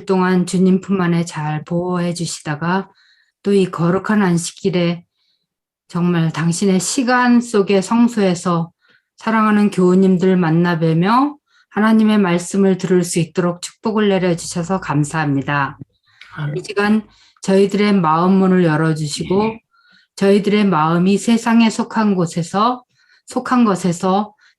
동안 주님 품 안에 잘 보호해 주시다가 또 이 거룩한 안식일에 정말 당신의 시간 속의 성소에서 사랑하는 교우님들 만나 뵈며 하나님의 말씀을 들을 수 있도록 축복을 내려주셔서 감사합니다. 이 시간 저희들의 마음 문을 열어주시고 저희들의 마음이 세상에 속한 것에서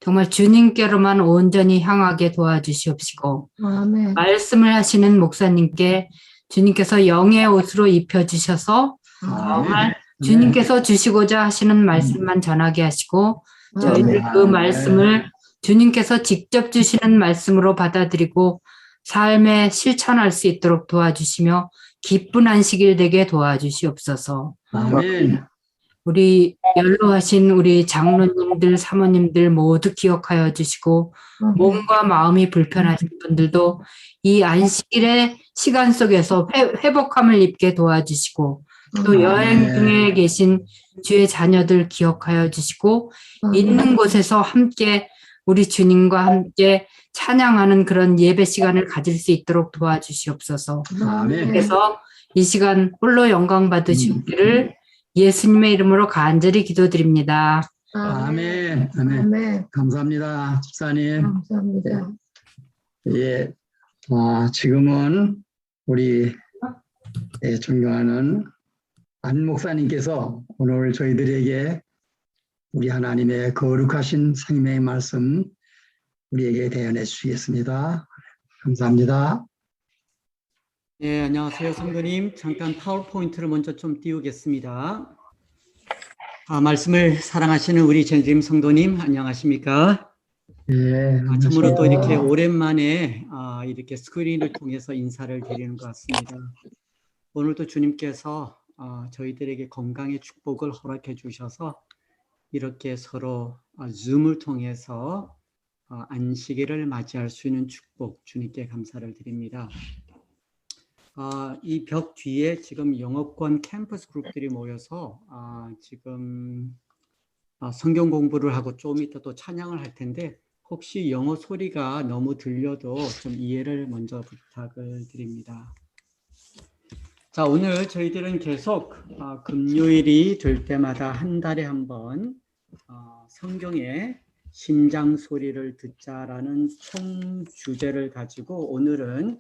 정말 주님께로만 온전히 향하게 도와주시옵시고 아멘. 말씀을 하시는 목사님께 주님께서 영의 옷으로 입혀주셔서 정말 주님께서 주시고자 하시는 말씀만 전하게 하시고 저희들 그 말씀을 주님께서 직접 주시는 말씀으로 받아들이고 삶에 실천할 수 있도록 도와주시며 기쁜 안식일 되게 도와주시옵소서. 아멘. 우리 연로하신 우리 장로님들, 사모님들 모두 기억하여 주시고 몸과 마음이 불편하신 분들도 이 안식일의 시간 속에서 회복함을 입게 도와주시고 또 여행 중에 계신 주의 자녀들 기억하여 주시고 있는 곳에서 함께 우리 주님과 함께 찬양하는 그런 예배 시간을 가질 수 있도록 도와주시옵소서. 아멘. 그래서 이 시간 홀로 영광 받으시기를 예수님의 이름으로 간절히 기도드립니다. 아멘. 아멘. 아멘. 감사합니다. 집사님. 감사합니다. 예. 지금은 우리 존경하는 안 목사님께서 오늘 저희들에게 우리 하나님의 거룩하신 생명의 말씀 우리에게 대언해 주시겠습니다. 감사합니다. 네, 안녕하세요, 성도님. 잠깐 파워포인트를 먼저 좀 띄우겠습니다. 말씀을 사랑하시는 우리 전임 성도님, 안녕하십니까? 예. 참으로 또 이렇게 오랜만에 이렇게 스크린을 통해서 인사를 드리는 것 같습니다. 오늘도 주님께서 저희들에게 건강의 축복을 허락해 주셔서 이렇게 서로 줌을 통해서 안식일을 맞이할 수 있는 축복, 주님께 감사를 드립니다. 이 벽 뒤에 지금 영어권 캠퍼스 그룹들이 모여서 지금 성경 공부를 하고 좀 이따 또 찬양을 할 텐데 혹시 영어 소리가 너무 들려도 좀 이해를 먼저 부탁을 드립니다. 자, 오늘 저희들은 계속 금요일이 될 때마다 한 달에 한 번 성경의 심장 소리를 듣자라는 총 주제를 가지고 오늘은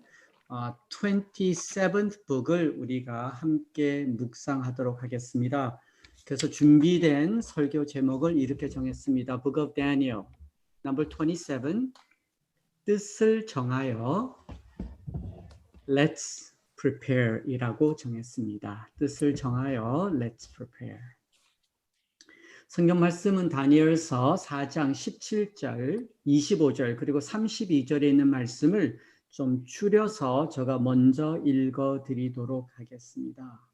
27th book을 우리가 함께 묵상하도록 하겠습니다. 그래서 준비된 설교 제목을 이렇게 정했습니다. Book of Daniel, number 27, 뜻을 정하여 Let's prepare 이라고 정했습니다. 뜻을 정하여 Let's prepare. 성경 말씀은 다니엘서 4장 17절, 25절 그리고 32절에 있는 말씀을 좀 줄여서 제가 먼저 읽어드리도록 하겠습니다.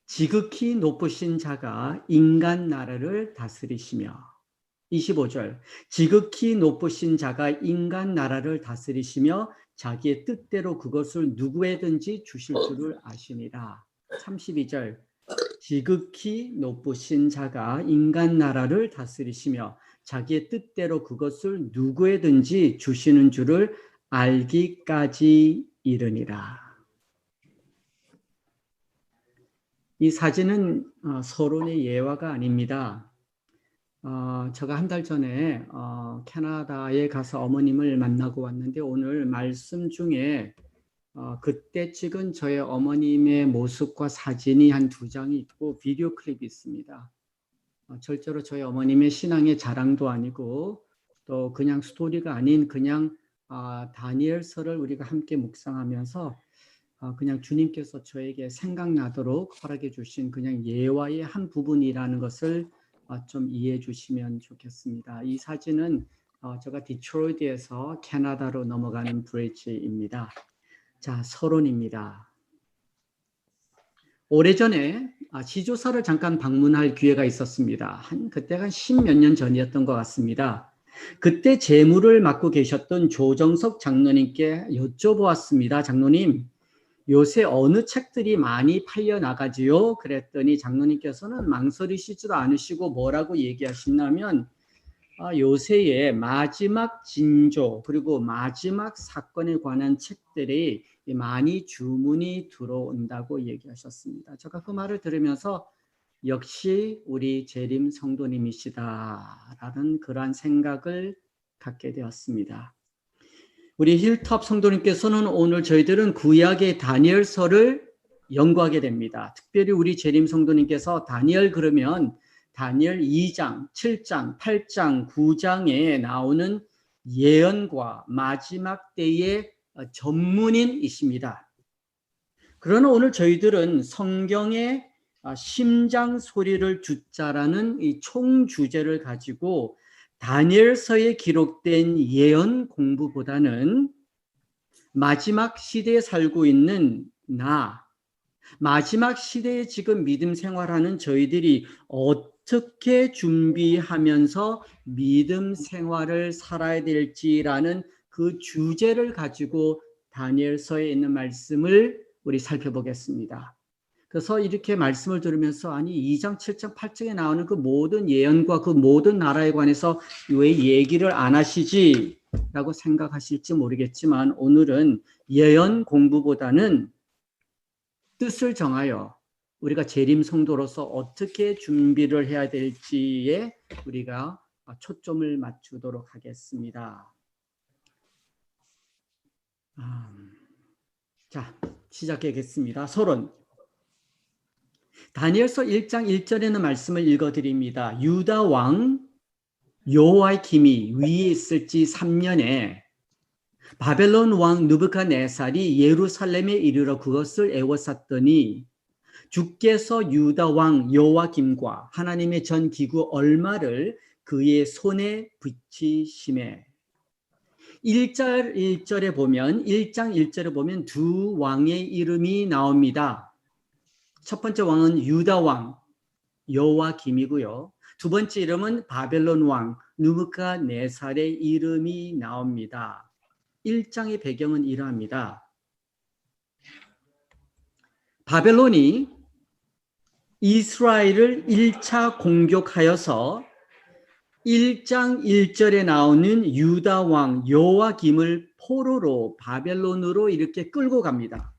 지극히 높으신 자가 인간 나라를 다스리시며 25절 지극히 높으신 자가 인간 나라를 다스리시며 자기의 뜻대로 그것을 누구에든지 주실 줄을 아시니라. 32절 지극히 높으신 자가 인간 나라를 다스리시며 자기의 뜻대로 그것을 누구에든지 주시는 줄을 알기까지 이르니라. 이 사진은 서론의 예화가 아닙니다. 제가 한 달 전에 캐나다에 가서 어머님을 만나고 왔는데 오늘 말씀 중에 그때 찍은 저의 어머님의 모습과 사진이 한 2장이 있고 비디오 클립이 있습니다. 절대로 저희 어머님의 신앙의 자랑도 아니고 또 그냥 스토리가 아닌 그냥 다니엘서를 우리가 함께 묵상하면서 그냥 주님께서 저에게 생각나도록 허락해 주신 그냥 예화의 한 부분이라는 것을 좀 이해해 주시면 좋겠습니다. 이 사진은 제가 디트로이트에서 캐나다로 넘어가는 브리지입니다. 자, 서론입니다. 오래전에 지조사를 잠깐 방문할 기회가 있었습니다. 그때가 10몇 년 전이었던 것 같습니다. 그때 재무를 맡고 계셨던 조정석 장로님께 여쭤보았습니다. 장로님, 요새 어느 책들이 많이 팔려나가지요? 그랬더니 장로님께서는 망설이시지도 않으시고 뭐라고 얘기하시냐면 요새의 마지막 징조 그리고 마지막 사건에 관한 책들이 많이 주문이 들어온다고 얘기하셨습니다. 제가 그 말을 들으면서 역시 우리 재림 성도님이시다라는 그러한 생각을 갖게 되었습니다. 우리 힐탑 성도님께서는 오늘 저희들은 구약의 다니엘서를 연구하게 됩니다. 특별히 우리 재림 성도님께서 다니엘 그러면 다니엘 2장, 7장, 8장, 9장에 나오는 예언과 마지막 때의 전문인이십니다. 그러나 오늘 저희들은 성경의 심장 소리를 듣자라는 이 총 주제를 가지고 다니엘서에 기록된 예언 공부보다는 마지막 시대에 살고 있는 마지막 시대에 지금 믿음 생활하는 저희들이 어떻게 준비하면서 믿음 생활을 살아야 될지라는 그 주제를 가지고 다니엘서에 있는 말씀을 우리 살펴보겠습니다. 그래서 이렇게 말씀을 들으면서 아니 2장, 7장, 8장에 나오는 그 모든 예언과 그 모든 나라에 관해서 왜 얘기를 안 하시지? 라고 생각하실지 모르겠지만 오늘은 예언 공부보다는 뜻을 정하여 우리가 재림 성도로서 어떻게 준비를 해야 될지에 우리가 초점을 맞추도록 하겠습니다. 자, 시작하겠습니다. 서론. 다니엘서 1장 1절에는 말씀을 읽어드립니다. 유다 왕 요아킴이 위에 있을지 3년에 바벨론 왕 느부갓네살이 예루살렘에 이르러 그것을 애워쌌더니 주께서 유다 왕 요아김과 하나님의 전 기구 얼마를 그의 손에 붙이심에 1장 1절에 보면 두 왕의 이름이 나옵니다. 첫 번째 왕은 유다 왕 요아김이고요. 두 번째 이름은 바벨론 왕 느부갓네살의 이름이 나옵니다. 1장의 배경은 이러합니다. 바벨론이 이스라엘을 1차 공격하여서 1장 1절에 나오는 유다 왕 요아김을 포로로 바벨론으로 이렇게 끌고 갑니다.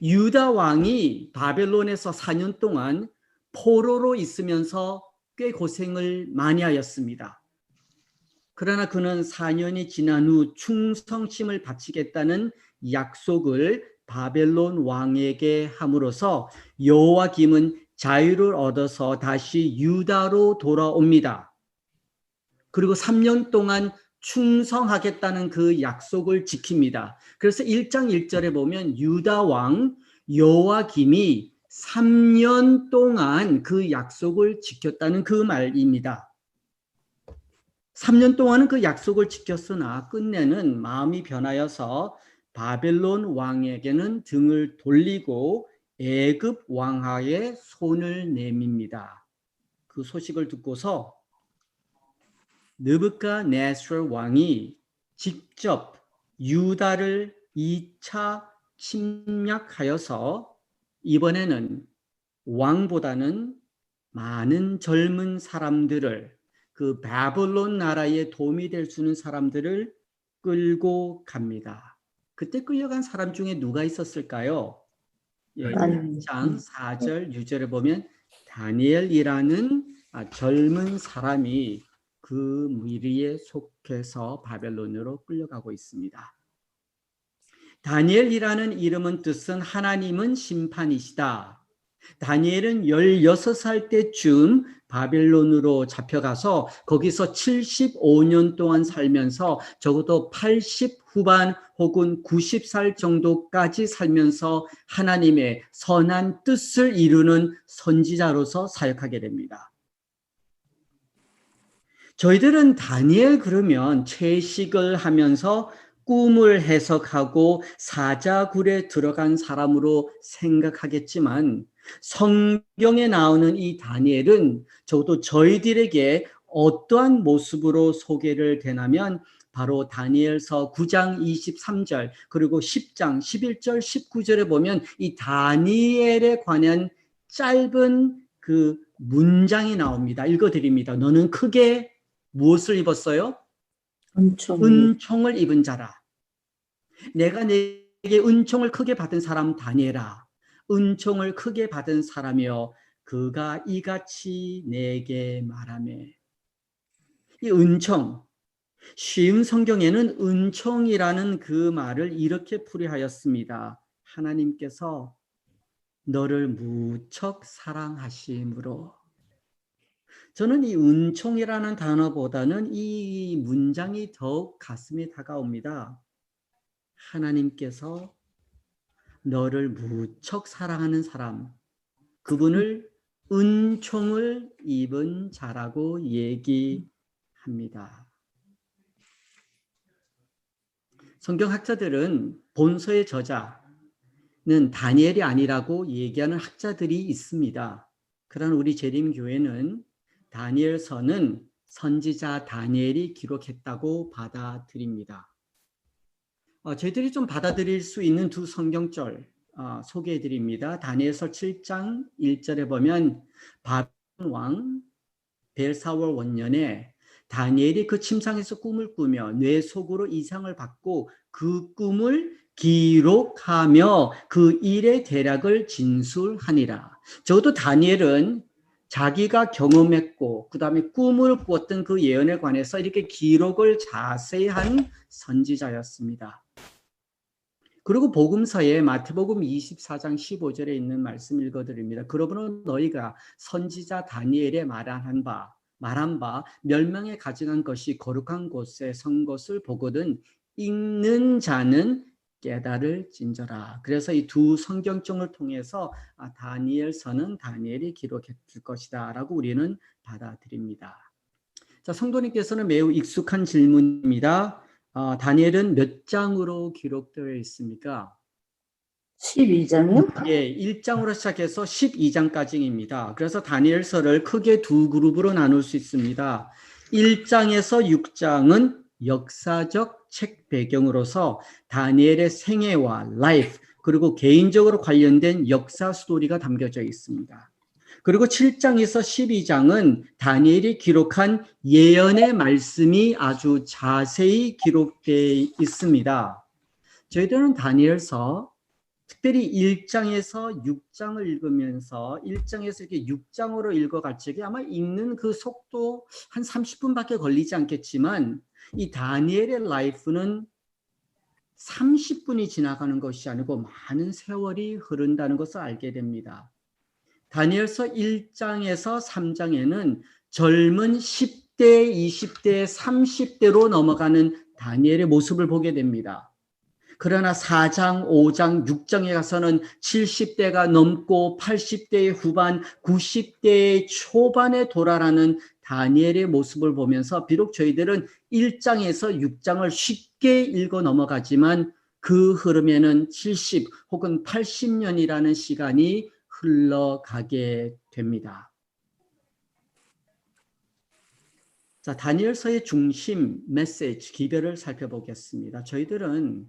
유다 왕이 바벨론에서 4년 동안 포로로 있으면서 꽤 고생을 많이 하였습니다. 그러나 그는 4년이 지난 후 충성심을 바치겠다는 약속을 바벨론 왕에게 함으로써 요아김은 자유를 얻어서 다시 유다로 돌아옵니다. 그리고 3년 동안 충성하겠다는 그 약속을 지킵니다. 그래서 1장 1절에 보면 유다 왕 요아김이 3년 동안 그 약속을 지켰다는 그 말입니다. 3년 동안은 그 약속을 지켰으나 끝내는 마음이 변하여서 바벨론 왕에게는 등을 돌리고 애굽 왕하에 손을 내밉니다. 그 소식을 듣고서 느부갓네살 왕이 직접 유다를 2차 침략하여서 이번에는 왕보다는 많은 젊은 사람들을 그 바벨론 나라에 도움이 될 수 있는 사람들을 끌고 갑니다. 그때 끌려간 사람 중에 누가 있었을까요? 1장 4절 6절에 보면 다니엘이라는 젊은 사람이 그 무리에 속해서 바벨론으로 끌려가고 있습니다. 다니엘이라는 이름은 뜻은 하나님은 심판이시다. 다니엘은 16살 때쯤 바벨론으로 잡혀가서 거기서 75년 동안 살면서 적어도 80 후반 혹은 90살 정도까지 살면서 하나님의 선한 뜻을 이루는 선지자로서 사역하게 됩니다. 저희들은 다니엘 그러면 채식을 하면서 꿈을 해석하고 사자굴에 들어간 사람으로 생각하겠지만 성경에 나오는 이 다니엘은 적어도 저희들에게 어떠한 모습으로 소개를 되냐면 바로 다니엘서 9장 23절 그리고 10장 11절 19절에 보면 이 다니엘에 관한 짧은 그 문장이 나옵니다. 읽어드립니다. 너는 크게 무엇을 입었어요? 은총을 은총을 입은 자라. 내가 내게 은총을 크게 받은 사람 다니엘아, 은총을 크게 받은 사람이여 그가 이같이 내게 말하매. 이 은총, 쉬운 성경에는 은총이라는 그 말을 이렇게 풀이하였습니다. 하나님께서 너를 무척 사랑하심으로. 저는 이 은총이라는 단어보다는 이 문장이 더욱 가슴에 다가옵니다. 하나님께서 너를 무척 사랑하는 사람, 그분을 은총을 입은 자라고 얘기합니다. 성경학자들은 본서의 저자는 다니엘이 아니라고 얘기하는 학자들이 있습니다. 그러나 우리 재림교회는 다니엘서는 선지자 다니엘이 기록했다고 받아들입니다. 저희들이 좀 받아들일 수 있는 두 성경절 소개해 드립니다. 다니엘서 7장 1절에 보면 바벨론 왕 벨사월 원년에 다니엘이 그 침상에서 꿈을 꾸며 뇌 속으로 이상을 받고 그 꿈을 기록하며 그 일의 대략을 진술하니라. 적어도 다니엘은 자기가 경험했고 그 다음에 꿈을 꾸었던 그 예언에 관해서 이렇게 기록을 자세히 한 선지자였습니다. 그리고 복음서에 마태복음 24장 15절에 있는 말씀 읽어드립니다. 그러므로 너희가 선지자 다니엘의 말한 바 멸망에 가증한 것이 거룩한 곳에 선 것을 보거든 읽는 자는 깨달을진저라. 그래서 이 두 성경정을 통해서 다니엘서는 다니엘이 기록했을 것이다 라고 우리는 받아들입니다. 자, 성도님께서는 매우 익숙한 질문입니다. 다니엘은 몇 장으로 기록되어 있습니까? 12장이요? 예, 1장으로 시작해서 12장까지입니다. 그래서 다니엘서를 크게 두 그룹으로 나눌 수 있습니다. 1장에서 6장은 역사적 책 배경으로서 다니엘의 생애와 라이프 그리고 개인적으로 관련된 역사 스토리가 담겨져 있습니다. 그리고 7장에서 12장은 다니엘이 기록한 예언의 말씀이 아주 자세히 기록되어 있습니다. 저희들은 다니엘서 특별히 1장에서 6장을 읽으면서 1장에서 이렇게 6장으로 읽어갈 적에 아마 읽는 그 속도 한 30분밖에 걸리지 않겠지만 이 다니엘의 라이프는 30분이 지나가는 것이 아니고 많은 세월이 흐른다는 것을 알게 됩니다. 다니엘서 1장에서 3장에는 젊은 10대, 20대, 30대로 넘어가는 다니엘의 모습을 보게 됩니다. 그러나 4장, 5장, 6장에 가서는 70대가 넘고 80대의 후반, 90대의 초반에 돌아라는 다니엘의 모습을 보면서 비록 저희들은 1장에서 6장을 쉽게 읽어 넘어가지만 그 흐름에는 70 혹은 80년이라는 시간이 흘러가게 됩니다. 자, 다니엘서의 중심 메시지 기별을 살펴보겠습니다. 저희들은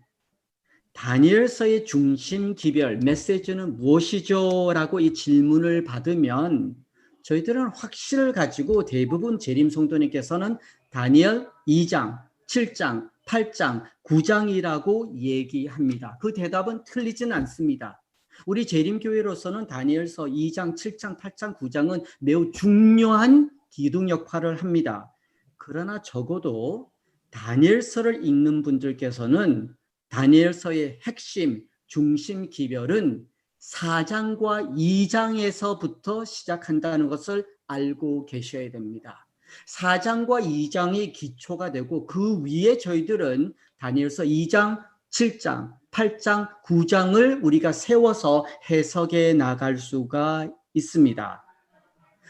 다니엘서의 중심 기별 메시지는 무엇이죠? 라고 이 질문을 받으면 저희들은 확신을 가지고 대부분 재림 성도님께서는 다니엘 2장, 7장, 8장, 9장이라고 얘기합니다. 그 대답은 틀리지는 않습니다. 우리 재림교회로서는 다니엘서 2장, 7장, 8장, 9장은 매우 중요한 기둥 역할을 합니다. 그러나 적어도 다니엘서를 읽는 분들께서는 다니엘서의 핵심, 중심 기별은 4장과 2장에서부터 시작한다는 것을 알고 계셔야 됩니다. 4장과 2장이 기초가 되고 그 위에 저희들은 다니엘서 2장, 7장, 8장, 9장을 우리가 세워서 해석해 나갈 수가 있습니다.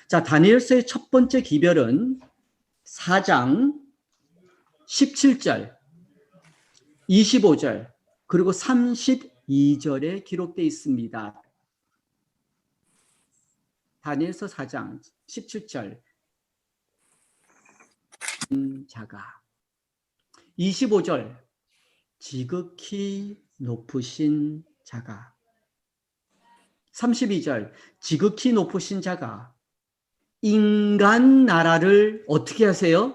자, 다니엘서의 첫 번째 기별은 4장 17절, 25절, 그리고 32절에 기록되어 있습니다. 다니엘서 4장 17절 자가 25절 지극히 높으신 자가 32절 지극히 높으신 자가 인간 나라를 어떻게 하세요?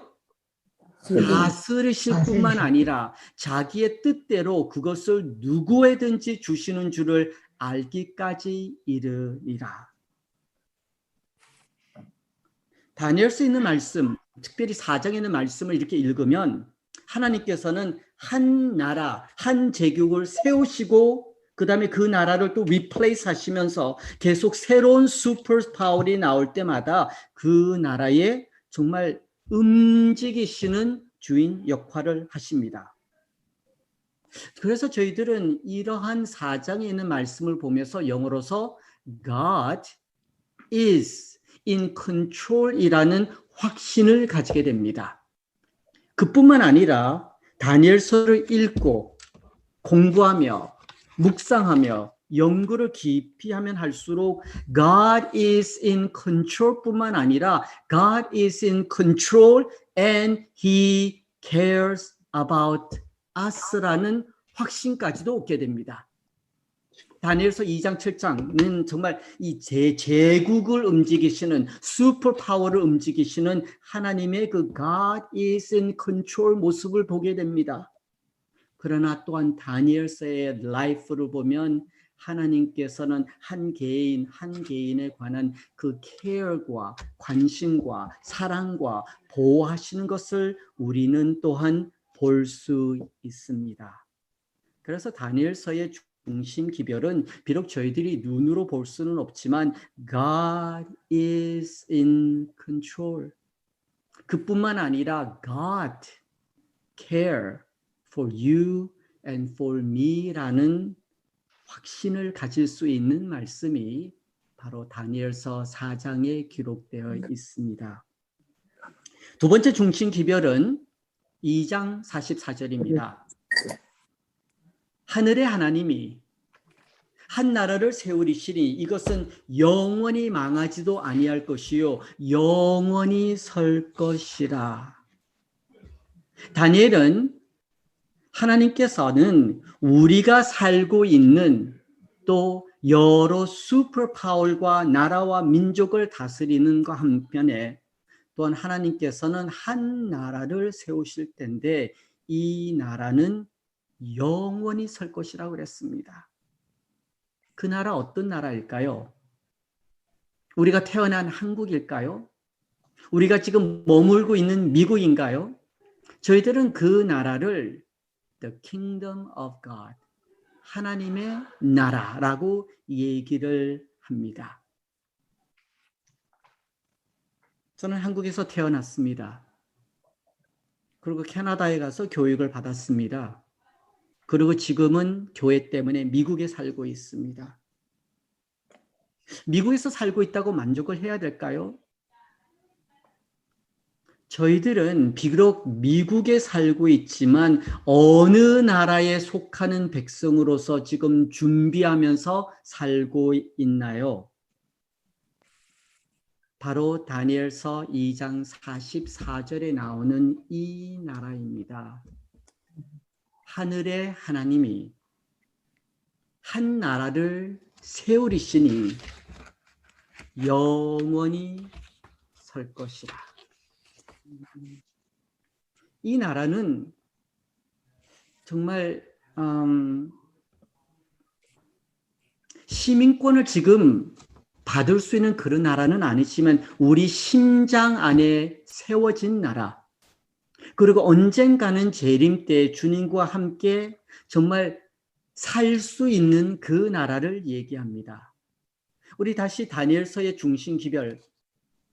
다스리실 뿐만 아니라 자기의 뜻대로 그것을 누구에든지 주시는 줄을 알기까지 이르리라. 다니엘서에 있는 말씀, 특별히 4장에 있는 말씀을 이렇게 읽으면 하나님께서는 한 나라, 한 제국을 세우시고 그 다음에 그 나라를 또 리플레이스 하시면서 계속 새로운 슈퍼 파워가 나올 때마다 그 나라에 정말 움직이시는 주인 역할을 하십니다. 그래서 저희들은 이러한 4장에 있는 말씀을 보면서 영어로서 God is in control 이라는 확신을 가지게 됩니다. 그뿐만 아니라 다니엘서를 읽고 공부하며 묵상하며 연구를 깊이 하면 할수록 God is in control 뿐만 아니라 God is in control and He cares about us라는 확신까지도 얻게 됩니다. 다니엘서 2장 7장은 정말 이 제국을 움직이시는 슈퍼 파워를 움직이시는 하나님의 그 God is in control 모습을 보게 됩니다. 그러나 또한 다니엘서의 라이프를 보면 하나님께서는 한 개인에 관한 그 케어과 관심과 사랑과 보호하시는 것을 우리는 또한 볼 수 있습니다. 그래서 다니엘서의 중심 기별은 비록 저희들이 눈으로 볼 수는 없지만 God is in control. 그뿐만 아니라 God care for you and for me라는 확신을 가질 수 있는 말씀이 바로 다니엘서 4장에 기록되어 있습니다. 두 번째 중심 기별은 2장 44절입니다. 하늘의 하나님이 한 나라를 세우리시니 이것은 영원히 망하지도 아니할 것이요 영원히 설 것이라. 다니엘은 하나님께서는 우리가 살고 있는 또 여러 슈퍼파워와 나라와 민족을 다스리는 것 한편에 또한 하나님께서는 한 나라를 세우실 텐데 이 나라는 영원히 설 것이라고 그랬습니다. 그 나라 어떤 나라일까요? 우리가 태어난 한국일까요? 우리가 지금 머물고 있는 미국인가요? 저희들은 그 나라를 The Kingdom of God, 하나님의 나라라고 얘기를 합니다. 저는 한국에서 태어났습니다. 그리고 캐나다에 가서 교육을 받았습니다. 그리고 지금은 교회 때문에 미국에 살고 있습니다. 미국에서 살고 있다고 만족을 해야 될까요? 저희들은 비록 미국에 살고 있지만 어느 나라에 속하는 백성으로서 지금 준비하면서 살고 있나요? 바로 다니엘서 2장 44절에 나오는 이 나라입니다. 하늘의 하나님이 한 나라를 세우리시니 영원히 설 것이라. 이 나라는 정말 시민권을 지금 받을 수 있는 그런 나라는 아니지만 우리 심장 안에 세워진 나라, 그리고 언젠가는 재림 때 주님과 함께 정말 살 수 있는 그 나라를 얘기합니다. 우리 다시 다니엘서의 중심 기별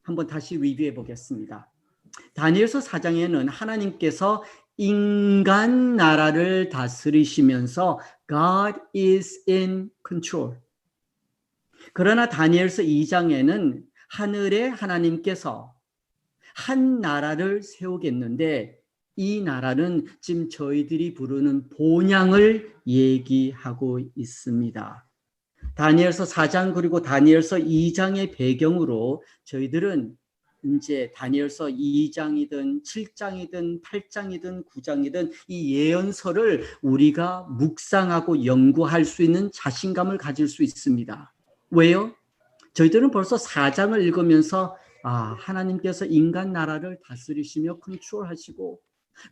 한번 다시 리뷰해 보겠습니다. 다니엘서 4장에는 하나님께서 인간 나라를 다스리시면서 God is in control. 그러나 다니엘서 2장에는 하늘의 하나님께서 한 나라를 세우겠는데 이 나라는 지금 저희들이 부르는 본향을 얘기하고 있습니다. 다니엘서 4장 그리고 다니엘서 2장의 배경으로 저희들은 이제 다니엘서 2장이든 7장이든 8장이든 9장이든 이 예언서를 우리가 묵상하고 연구할 수 있는 자신감을 가질 수 있습니다. 왜요? 저희들은 벌써 4장을 읽으면서 하나님께서 인간 나라를 다스리시며 컨트롤하시고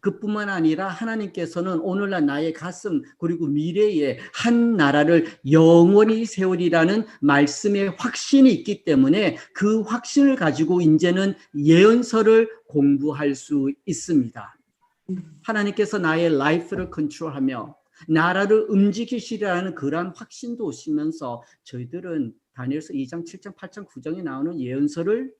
그뿐만 아니라 하나님께서는 오늘날 나의 가슴 그리고 미래에 한 나라를 영원히 세우리라는 말씀의 확신이 있기 때문에 그 확신을 가지고 이제는 예언서를 공부할 수 있습니다. 하나님께서 나의 라이프를 컨트롤하며 나라를 움직이시리라는 그러한 확신도 오시면서 저희들은 다니엘서 2장, 7장, 8장, 9장에 나오는 예언서를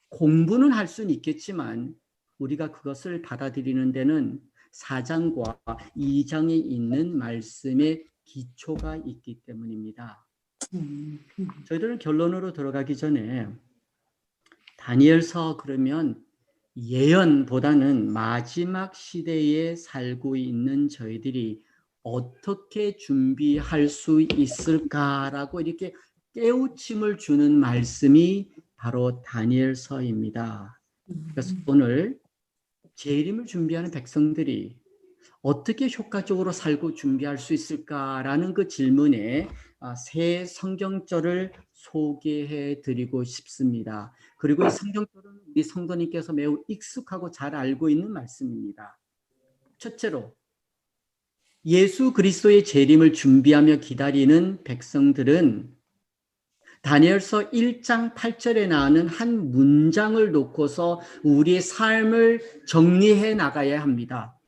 공부는 할 수는 있겠지만 우리가 그것을 받아들이는 데는 4장과 2장에 있는 말씀의 기초가 있기 때문입니다. 저희들은 결론으로 들어가기 전에 다니엘서 그러면 예언보다는 마지막 시대에 살고 있는 저희들이 어떻게 준비할 수 있을까라고 이렇게 깨우침을 주는 말씀이 바로 다니엘서입니다. 그래서 오늘 재림을 준비하는 백성들이 어떻게 효과적으로 살고 준비할 수 있을까라는 그 질문에 세 성경절을 소개해 드리고 싶습니다. 그리고 이 성경절은 우리 성도님께서 매우 익숙하고 잘 알고 있는 말씀입니다. 첫째로 예수 그리스도의 재림을 준비하며 기다리는 백성들은 다니엘서 1장 8절에 나오는 한 문장을 놓고서 우리의 삶을 정리해 나가야 합니다.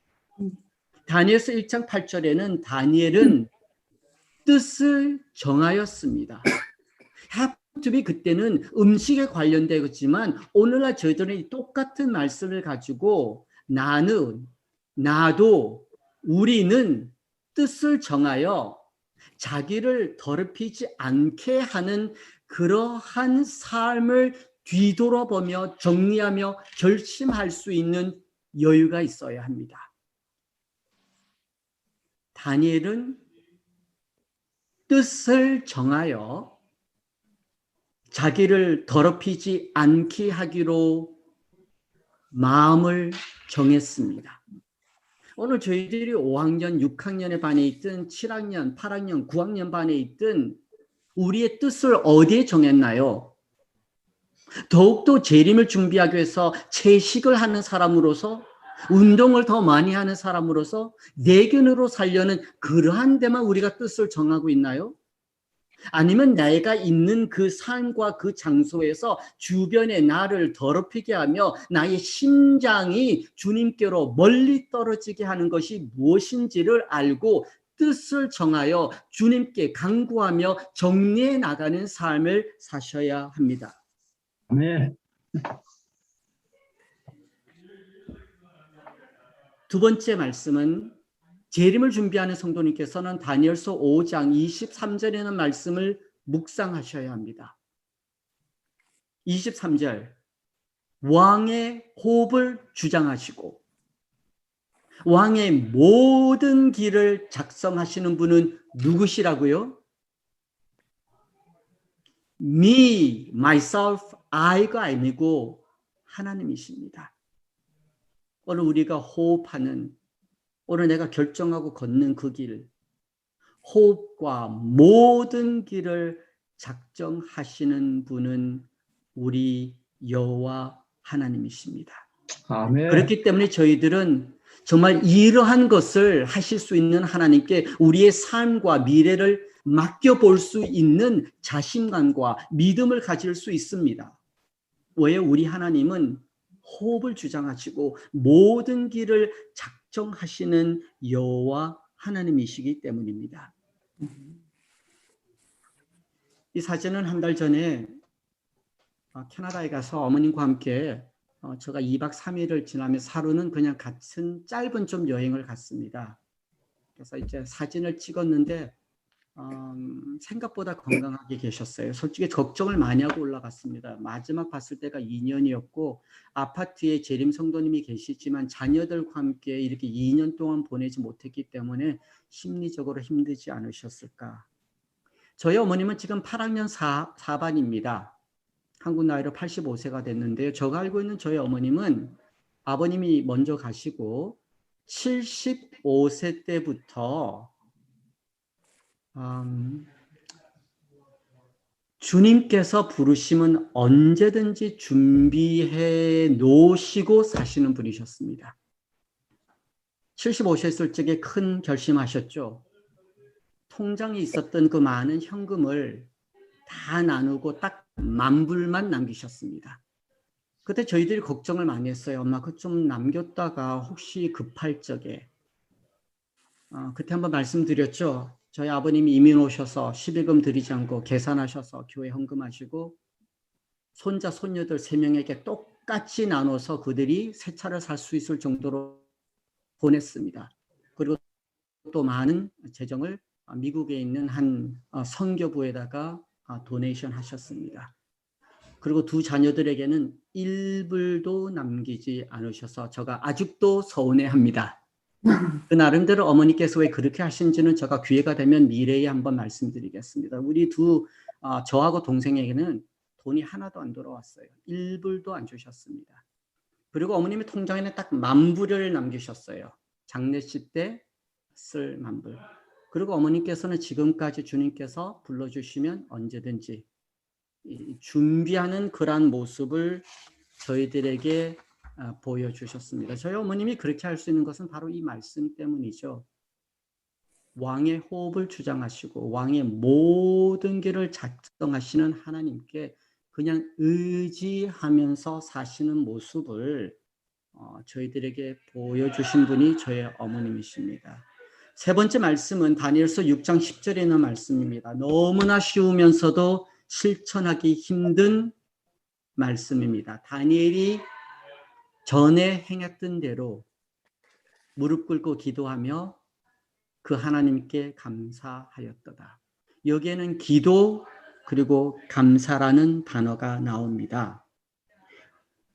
다니엘서 1장 8절에는 다니엘은 뜻을 정하였습니다. 하프투비 그때는 음식에 관련되었지만 오늘날 저희들은 똑같은 말씀을 가지고 나도, 우리는 뜻을 정하여 자기를 더럽히지 않게 하는 그러한 삶을 뒤돌아보며 정리하며 결심할 수 있는 여유가 있어야 합니다. 다니엘은 뜻을 정하여 자기를 더럽히지 않게 하기로 마음을 정했습니다. 오늘 저희들이 5학년, 6학년의 반에 있든 7학년, 8학년, 9학년 반에 있든 우리의 뜻을 어디에 정했나요? 더욱더 재림을 준비하기 위해서 채식을 하는 사람으로서 운동을 더 많이 하는 사람으로서 내견으로 살려는 그러한 데만 우리가 뜻을 정하고 있나요? 아니면 내가 있는 그 삶과 그 장소에서 주변에 나를 더럽히게 하며 나의 심장이 주님께로 멀리 떨어지게 하는 것이 무엇인지를 알고 뜻을 정하여 주님께 간구하며 정리해 나가는 삶을 사셔야 합니다. 네. 두 번째 말씀은 재림을 준비하는 성도님께서는 다니엘서 5장 23절에는 말씀을 묵상하셔야 합니다. 23절 왕의 호흡을 주장하시고 왕의 모든 길을 작성하시는 분은 누구시라고요? Me, myself, I가 아니고 하나님이십니다. 오늘 우리가 호흡하는 오늘 내가 결정하고 걷는 그 길, 호흡과 모든 길을 작정하시는 분은 우리 여호와 하나님이십니다. 아멘. 그렇기 때문에 저희들은 정말 이러한 것을 하실 수 있는 하나님께 우리의 삶과 미래를 맡겨볼 수 있는 자신감과 믿음을 가질 수 있습니다. 왜? 우리 하나님은 호흡을 주장하시고 모든 길을 작정하시는 여호와 하나님이시기 때문입니다. 이 사진은 한 달 전에 캐나다에 가서 어머님과 함께 제가 2박 3일을 지나면서 하루는 그냥 같은 짧은 좀 여행을 갔습니다. 그래서 이제 사진을 찍었는데 생각보다 건강하게 계셨어요. 솔직히 걱정을 많이 하고 올라갔습니다. 마지막 봤을 때가 2년이었고 아파트에 재림 성도님이 계시지만 자녀들과 함께 이렇게 2년 동안 보내지 못했기 때문에 심리적으로 힘들지 않으셨을까. 저희 어머님은 지금 8학년 4반입니다. 한국 나이로 85세가 됐는데요. 제가 알고 있는 저희 어머님은 아버님이 먼저 가시고 75세 때부터 주님께서 부르시면 언제든지 준비해 놓으시고 사시는 분이셨습니다. 75세 적에 큰 결심하셨죠. 통장에 있었던 그 많은 현금을 다 나누고 딱 10,000불만 남기셨습니다. 그때 저희들이 걱정을 많이 했어요. 엄마 그거 좀 남겼다가 혹시 급할 적에. 그때 한번 말씀드렸죠. 저희 아버님이 이민 오셔서 11금 드리지 않고 계산하셔서 교회 헌금하시고 손자 손녀들 3명에게 똑같이 나눠서 그들이 새 차를 살 수 있을 정도로 보냈습니다. 그리고 또 많은 재정을 미국에 있는 한 선교부에다가 도네이션 하셨습니다. 그리고 두 자녀들에게는 1불도 남기지 않으셔서 제가 아직도 서운해합니다. 그 나름대로 어머니께서 왜 그렇게 하신지는 제가 기회가 되면 미래에 한번 말씀드리겠습니다. 우리 저하고 동생에게는 돈이 하나도 안 돌아왔어요. 1불도 안 주셨습니다. 그리고 어머님의 통장에는 딱 10,000불을 남기셨어요. 장례식 때 쓸 10,000불. 그리고 어머니께서는 지금까지 주님께서 불러주시면 언제든지 준비하는 그러한 모습을 저희들에게 보여주셨습니다. 저희 어머님이 그렇게 할 수 있는 것은 바로 이 말씀 때문이죠. 왕의 호흡을 주장하시고 왕의 모든 길을 작성하시는 하나님께 그냥 의지하면서 사시는 모습을 저희들에게 보여주신 분이 저희 어머님이십니다. 세 번째 말씀은 다니엘서 6장 10절에 있는 말씀입니다. 너무나 쉬우면서도 실천하기 힘든 말씀입니다. 다니엘이 전에 행했던 대로 무릎 꿇고 기도하며 그 하나님께 감사하였도다. 여기에는 기도 그리고 감사라는 단어가 나옵니다.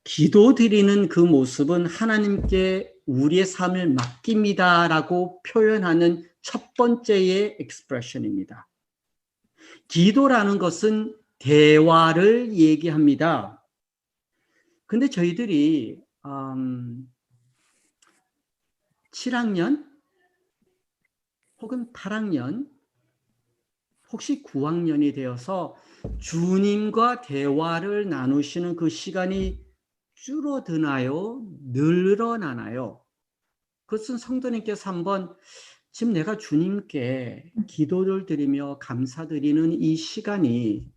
기도 드리는 그 모습은 하나님께 우리의 삶을 맡깁니다라고 표현하는 첫 번째의 expression입니다. 기도라는 것은 대화를 얘기합니다. 근데 저희들이 7학년 혹은 8학년 혹시 9학년이 되어서 주님과 대화를 나누시는 그 시간이 줄어드나요? 늘어나나요? 그것은 성도님께서 한번 지금 내가 주님께 기도를 드리며 감사드리는 이 시간이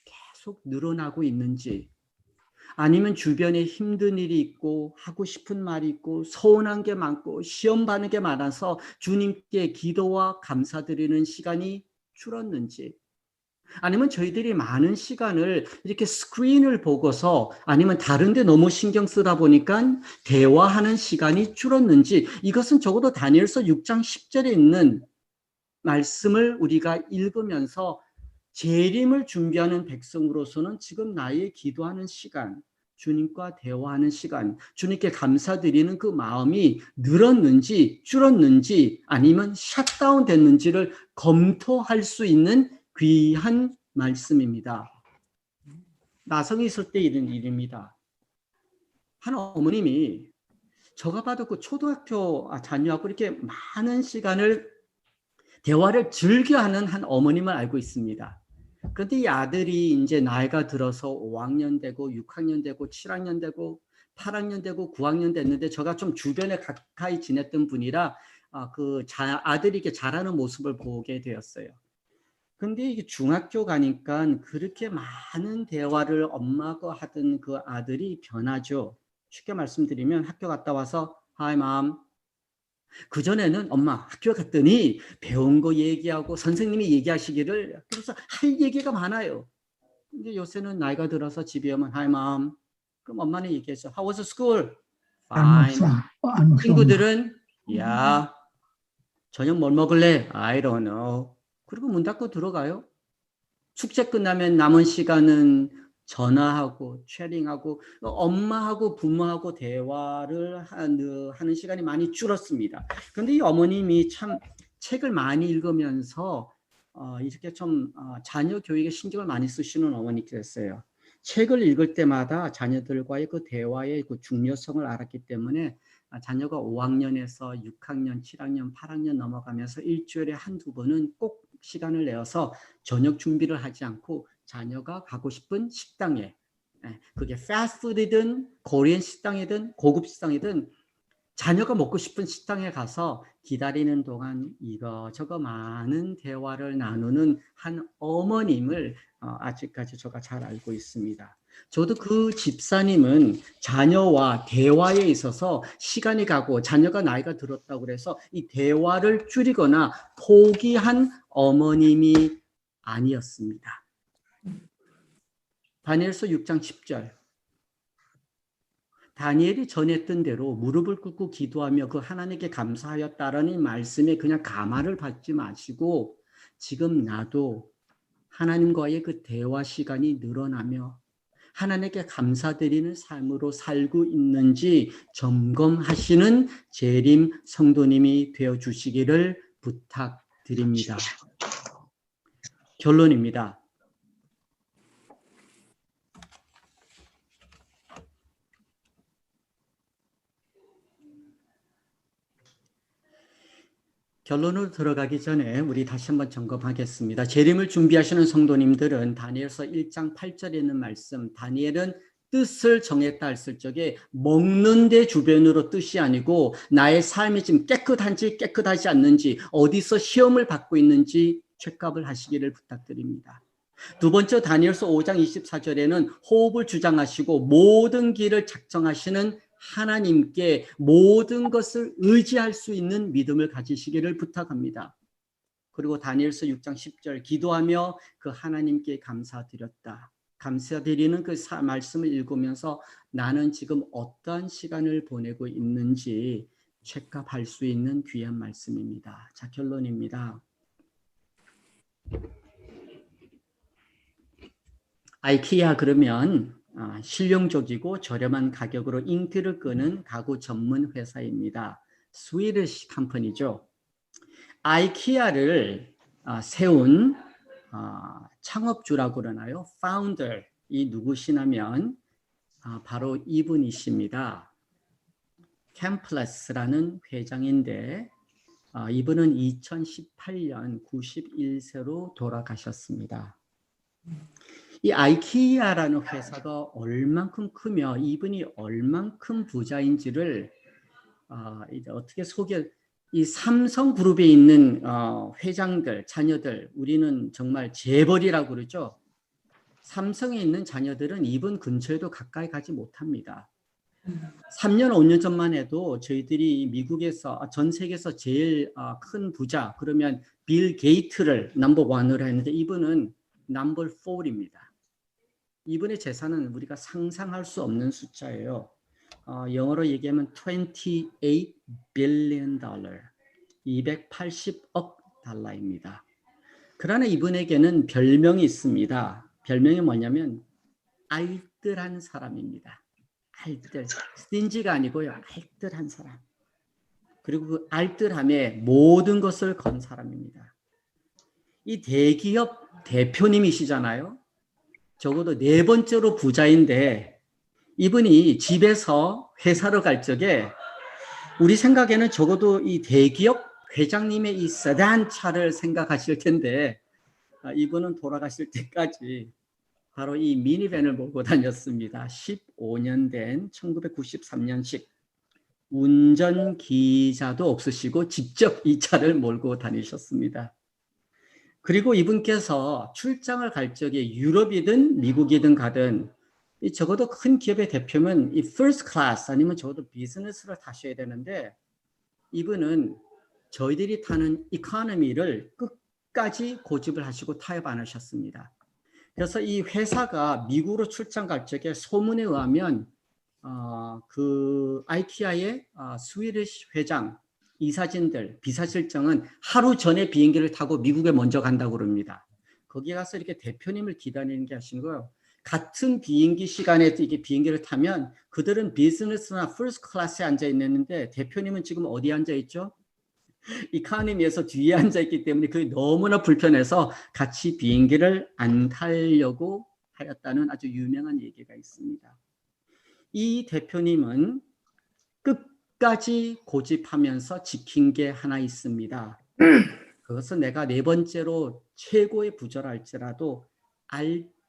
계속 늘어나고 있는지, 아니면 주변에 힘든 일이 있고 하고 싶은 말이 있고 서운한 게 많고 시험 받는 게 많아서 주님께 기도와 감사드리는 시간이 줄었는지, 아니면 저희들이 많은 시간을 이렇게 스크린을 보고서 아니면 다른 데 너무 신경 쓰다 보니까 대화하는 시간이 줄었는지, 이것은 적어도 다니엘서 6장 10절에 있는 말씀을 우리가 읽으면서 재림을 준비하는 백성으로서는 지금 나의 기도하는 시간, 주님과 대화하는 시간, 주님께 감사드리는 그 마음이 늘었는지 줄었는지 아니면 샷다운 됐는지를 검토할 수 있는 귀한 말씀입니다. 나성이 있을 때 이런 일입니다. 한 어머님이 제가 봐도 그 초등학교 자녀하고 이렇게 많은 시간을 대화를 즐겨하는 한 어머님을 알고 있습니다. 그런데 이 아들이 이제 나이가 들어서 5학년 되고 6학년 되고 7학년 되고 8학년 되고 9학년 됐는데 제가 좀 주변에 가까이 지냈던 분이라 아들이 이렇게 자라는 모습을 보게 되었어요. 근데 이게 중학교 가니까 그렇게 많은 대화를 엄마가 하던 그 아들이 변하죠. 쉽게 말씀드리면 학교 갔다 와서 Hi mom. 그전에는 엄마 학교 갔더니 배운 거 얘기하고 선생님이 얘기하시기를, 그래서 할 얘기가 많아요. 근데 요새는 나이가 들어서 집에 오면 Hi mom. 그럼 엄마는 얘기했어. How was school? Fine. 친구들은 Yeah. 저녁 뭘 먹을래? I don't know. 그리고 문 닫고 들어가요. 축제 끝나면 남은 시간은 전화하고 채팅하고 엄마하고 부모하고 대화를 하는 시간이 많이 줄었습니다. 그런데 이 어머님이 참 책을 많이 읽으면서 이렇게 좀 자녀 교육에 신경을 많이 쓰시는 어머니였어요. 책을 읽을 때마다 자녀들과의 그 대화의 그 중요성을 알았기 때문에 자녀가 5학년에서 6학년, 7학년, 8학년 넘어가면서 일주일에 한두 번은 꼭 시간을 내어서 저녁 준비를 하지 않고 자녀가 가고 싶은 식당에, 그게 패스트푸드든 코리안 식당이든 고급 식당이든 자녀가 먹고 싶은 식당에 가서 기다리는 동안 이거저거 많은 대화를 나누는 한 어머님을 아직까지 제가 잘 알고 있습니다. 저도 그 집사님은 자녀와 대화에 있어서 시간이 가고 자녀가 나이가 들었다고 해서 이 대화를 줄이거나 포기한 어머님이 아니었습니다. 다니엘서 6장 10절. 다니엘이 전했던 대로 무릎을 꿇고 기도하며 그 하나님께 감사하였다라는 말씀에 그냥 가마를 받지 마시고 지금 나도 하나님과의 그 대화 시간이 늘어나며 하나님께 감사드리는 삶으로 살고 있는지 점검하시는 재림 성도님이 되어주시기를 부탁드립니다. 결론입니다. 결론으로 들어가기 전에 우리 다시 한번 점검하겠습니다. 재림을 준비하시는 성도님들은 다니엘서 1장 8절에 있는 말씀, 다니엘은 뜻을 정했다 했을 적에 먹는 데 주변으로 뜻이 아니고 나의 삶이 지금 깨끗한지 깨끗하지 않는지 어디서 시험을 받고 있는지 체크업을 하시기를 부탁드립니다. 두 번째 다니엘서 5장 24절에는 호흡을 주장하시고 모든 길을 작정하시는 하나님께 모든 것을 의지할 수 있는 믿음을 가지시기를 부탁합니다. 그리고 다니엘서 6장 10절 기도하며 그 하나님께 감사드렸다. 감사드리는 그 말씀을 읽으면서 나는 지금 어떠한 시간을 보내고 있는지 체크할 수 있는 귀한 말씀입니다. 자, 결론입니다. 아이키아 그러면 실용적이고 저렴한 가격으로 인기를 끄는 가구 전문 회사입니다. 스위디시 컴퍼니죠. 아이키아를 세운 창업주라고 그러나요? 파운더 이 누구시냐면 바로 이분이십니다. 캠플레스라는 회장인데 이분은 2018년 91세로 돌아가셨습니다. 이 아이키아라는 회사가 얼만큼 크며 이분이 얼만큼 부자인지를 이제 어떻게 이 삼성그룹에 있는 회장들, 자녀들, 우리는 정말 재벌이라고 그러죠. 삼성에 있는 자녀들은 이분 근처에도 가까이 가지 못합니다. 3년, 5년 전만 해도 저희들이 미국에서 전 세계에서 제일 큰 부자 그러면 빌 게이트를 넘버 1으로 했는데 이분은 넘버 4입니다. 이분의 재산은 우리가 상상할 수 없는 숫자예요. 영어로 얘기하면 28 billion 달러, 280억 달러입니다. 그러나 이분에게는 별명이 있습니다. 별명이 뭐냐면 알뜰한 사람입니다. 알뜰, 스틴지가 아니고요. 알뜰한 사람. 그리고 그 알뜰함에 모든 것을 건 사람입니다. 이 대기업 대표님이시잖아요. 적어도 4번째로 부자인데 이분이 집에서 회사로 갈 적에 우리 생각에는 적어도 이 대기업 회장님의 이 세단 차를 생각하실 텐데 이분은 돌아가실 때까지 바로 이 미니밴을 몰고 다녔습니다. 15년 된 1993년식 운전기사도 없으시고 직접 이 차를 몰고 다니셨습니다. 그리고 이분께서 출장을 갈 적에 유럽이든 미국이든 가든 적어도 큰 기업의 대표면 이 first class 아니면 적어도 비즈니스를 타셔야 되는데 이분은 저희들이 타는 이코노미를 끝까지 고집을 하시고 타협 안 하셨습니다. 그래서 이 회사가 미국으로 출장 갈 적에 소문에 의하면 그 아이키아의 스위디시 회장 이사진들 비서실장은 하루 전에 비행기를 타고 미국에 먼저 간다고 그럽니다. 거기 가서 이렇게 대표님을 기다리는 게 하시는 거예요. 같은 비행기 시간에 이게 비행기를 타면 그들은 비즈니스나 퍼스트 클래스에 앉아 있는데 대표님은 지금 어디 앉아 있죠? 이카노미에서 뒤에 앉아 있기 때문에 그게 너무나 불편해서 같이 비행기를 안 타려고 하였다는 아주 유명한 얘기가 있습니다. 이 대표님은 끝까지 고집하면서 지킨 게 하나 있습니다. 그것은 내가 4번째로 최고의 부자랄지라도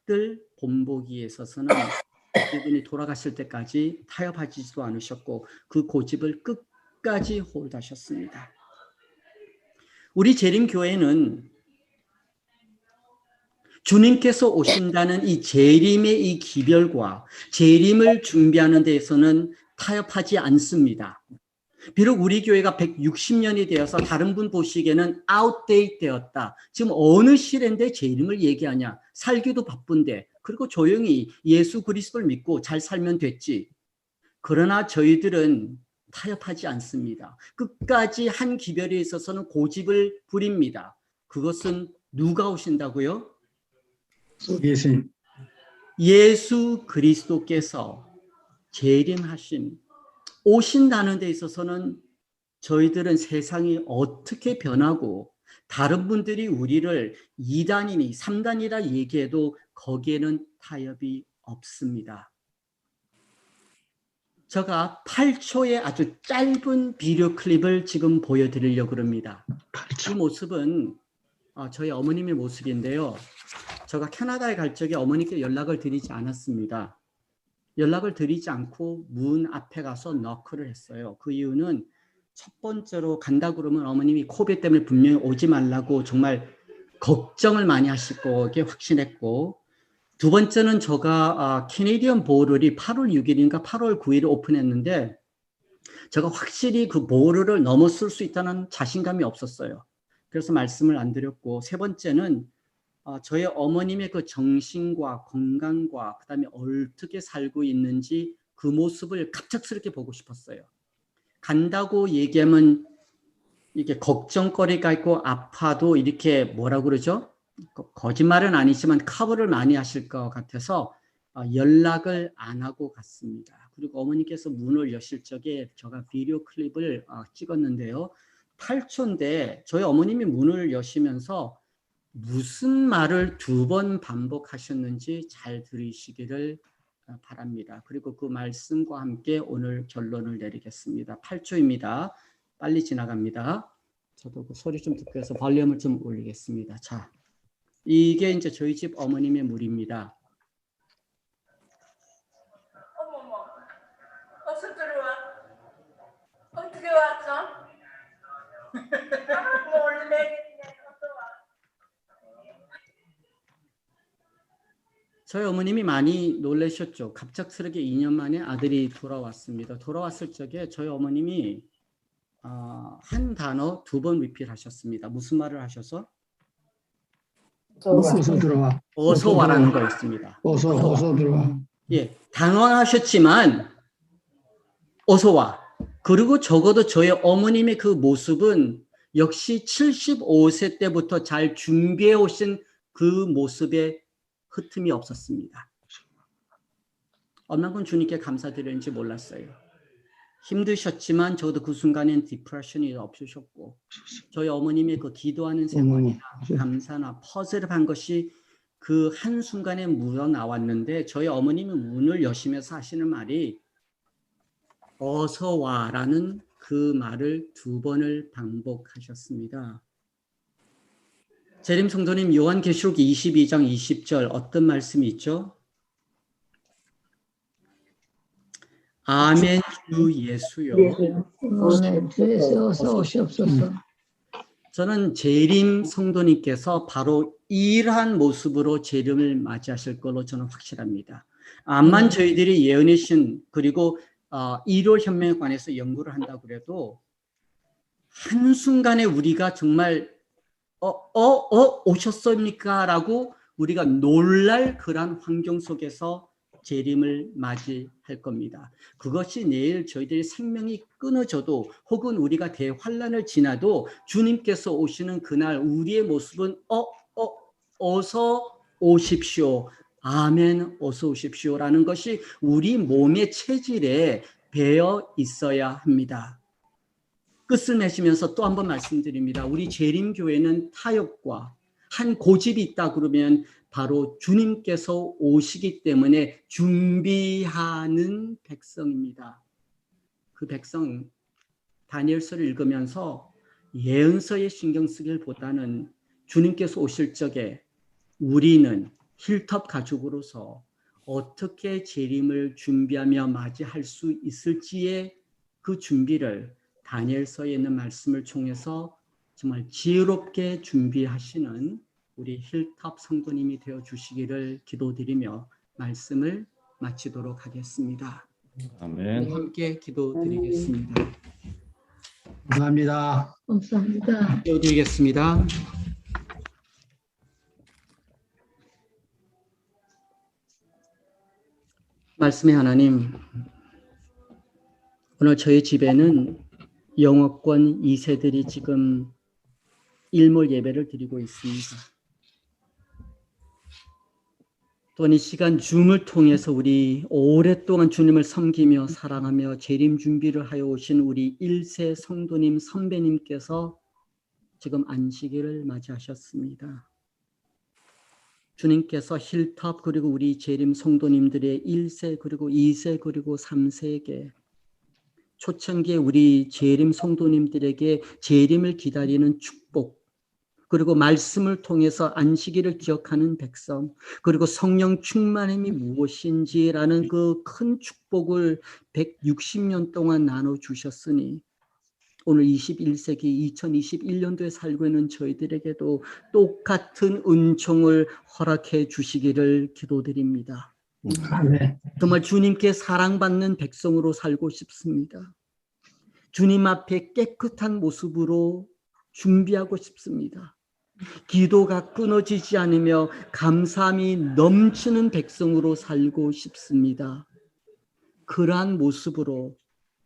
백성들 본보기에 있어서는 그분이 돌아가실 때까지 타협하지도 않으셨고 그 고집을 끝까지 홀드하셨습니다. 우리 재림교회는 주님께서 오신다는 이 재림의 이 기별과 재림을 준비하는 데에서는 타협하지 않습니다. 비록 우리 교회가 160년이 되어서 다른 분 보시기에는 아웃데이트 되었다. 지금 어느 시대인데 재림을 얘기하냐. 살기도 바쁜데. 그리고 조용히 예수 그리스도를 믿고 잘 살면 됐지. 그러나 저희들은 타협하지 않습니다. 끝까지 한 기별에 있어서는 고집을 부립니다. 그것은 누가 오신다고요? 예수님. 예수 그리스도께서 재림하신 오신다는 데 있어서는 저희들은 세상이 어떻게 변하고 다른 분들이 우리를 2단이니 3단이라 얘기해도 거기에는 타협이 없습니다. 제가 8초의 아주 짧은 비디오 클립을 지금 보여드리려고 합니다. 이 모습은 저희 어머님의 모습인데요. 제가 캐나다에 갈 적에 어머니께 연락을 드리지 않았습니다. 연락을 드리지 않고 문 앞에 가서 너크를 했어요. 그 이유는 첫 번째로 간다 그러면 어머님이 코비드 때문에 분명히 오지 말라고 정말 걱정을 많이 하실 거게 확신했고, 두 번째는 제가 캐네디언 보호를이 8월 6일인가 8월 9일에 오픈했는데 제가 확실히 그 보호를 넘어설 수 있다는 자신감이 없었어요. 그래서 말씀을 안 드렸고, 세 번째는 저희 어머님의 그 정신과 건강과 그다음에 어떻게 살고 있는지 그 모습을 갑작스럽게 보고 싶었어요. 간다고 얘기하면 이게 걱정거리가 있고 아파도 이렇게 뭐라고 그러죠? 거짓말은 아니지만 커버를 많이 하실 것 같아서 연락을 안 하고 갔습니다. 그리고 어머니께서 문을 여실 적에 제가 비디오 클립을 찍었는데요. 8초인데 저희 어머님이 문을 여시면서 무슨 말을 2번 반복하셨는지 잘 들으시기를 바랍니다. 그리고 그 말씀과 함께 오늘 결론을 내리겠습니다. 8초입니다. 빨리 지나갑니다. 저도 그 소리 좀 듣고 해서 볼륨을 좀 올리겠습니다. 자, 이게 이제 저희 집 어머님의 물입니다. 어머머, 어서 들어와. 어떻게 왔어? 몰래 어서 와. 저희 어머님이 많이 놀라셨죠. 갑작스럽게 2년 만에 아들이 돌아왔습니다. 돌아왔을 적에 저희 어머님이 한 단어 2번 리필하셨습니다. 무슨 말을 하셔서? 어서 들어와. 어서 와라는 거였습니다. 어서 들어와. 예, 당황하셨지만 어서 와. 그리고 적어도 저희 어머님의 그 모습은 역시 75세 때부터 잘 준비해 오신 그 모습에 흠이 없었습니다. 얼마큼 주님께 감사드리는지 몰랐어요. 힘드셨지만 저도 그 순간엔 디프레션이 없으셨고 저희 어머님의 그 기도하는 생활이나 감사나 퍼즐을 한 것이 그 한순간에 묻어나왔는데 저희 어머님이 문을 여시면서 하시는 말이 어서 와라는 그 말을 2번을 반복하셨습니다. 재림 성도님, 요한계시록 22장 20절 어떤 말씀이 있죠? 아멘 주 예수요. 어서 오시옵소서. 저는 재림 성도님께서 바로 이러한 모습으로 재림을 맞이하실 걸로 저는 확실합니다. 암만 저희들이 예언의 신 그리고 1월 혁명에 관해서 연구를 한다고 그래도 한순간에 우리가 정말 오셨습니까? 라고 우리가 놀랄 그런 환경 속에서 재림을 맞이할 겁니다. 그것이 내일 저희들의 생명이 끊어져도 혹은 우리가 대환란을 지나도 주님께서 오시는 그날 우리의 모습은 어서 오십시오. 아멘 어서 오십시오라는 것이 우리 몸의 체질에 배어 있어야 합니다. 끝을 맺으면서 또 한 번 말씀드립니다. 우리 재림교회는 타협과 한 고집이 있다 그러면 바로 주님께서 오시기 때문에 준비하는 백성입니다. 그 백성 다니엘서를 읽으면서 예언서에 신경 쓰기보다는 주님께서 오실 적에 우리는 힐톱 가족으로서 어떻게 재림을 준비하며 맞이할 수 있을지의 그 준비를 다니엘서에 있는 말씀을 통해서 정말 지혜롭게 준비하시는 우리 힐톱 성도님이 되어 주시기를 기도드리며 말씀을 마치도록 하겠습니다. 아멘. 함께 기도드리겠습니다. 감사합니다. 감사합니다. 기도드리겠습니다. 말씀의 하나님, 오늘 저희 집에는 영어권 2세들이 지금 일몰 예배를 드리고 있습니다. 또한 이 시간 줌을 통해서 우리 오랫동안 주님을 섬기며 사랑하며 재림 준비를 하여 오신 우리 1세 성도님 선배님께서 지금 안식일을 맞이하셨습니다. 주님께서 힐탑 그리고 우리 재림 성도님들의 1세 그리고 2세 그리고 3세에게 초창기에 우리 재림 성도님들에게 재림을 기다리는 축복, 그리고 말씀을 통해서 안식일을 기억하는 백성, 그리고 성령 충만함이 무엇인지라는 그 큰 축복을 160년 동안 나눠주셨으니 오늘 21세기 2021년도에 살고 있는 저희들에게도 똑같은 은총을 허락해 주시기를 기도드립니다. 아멘. 정말 주님께 사랑받는 백성으로 살고 싶습니다. 주님 앞에 깨끗한 모습으로 준비하고 싶습니다. 기도가 끊어지지 않으며 감사함이 넘치는 백성으로 살고 싶습니다. 그러한 모습으로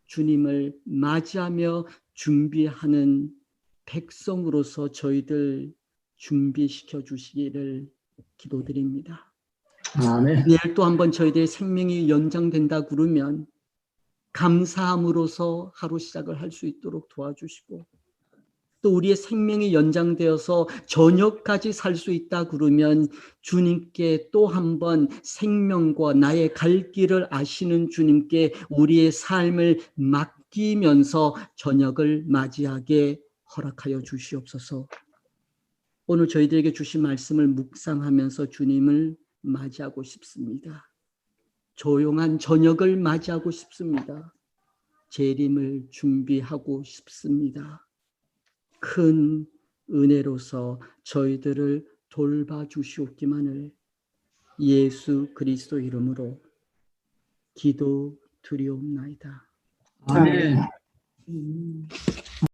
주님을 맞이하며 준비하는 백성으로서 저희들 준비시켜 주시기를 기도드립니다. 아멘. 내일 또 한번 저희들의 생명이 연장된다 그러면 감사함으로써 하루 시작을 할 수 있도록 도와주시고, 또 우리의 생명이 연장되어서 저녁까지 살 수 있다 그러면 주님께 또 한번 생명과 나의 갈 길을 아시는 주님께 우리의 삶을 맡기면서 저녁을 맞이하게 허락하여 주시옵소서. 오늘 저희들에게 주신 말씀을 묵상하면서 주님을 맞이하고 싶습니다. 조용한 저녁을 맞이하고 싶습니다. 재림을 준비하고 싶습니다. 큰 은혜로서 저희들을 돌봐주시옵기만을 예수 그리스도 이름으로 기도드리옵나이다. 아멘. 음.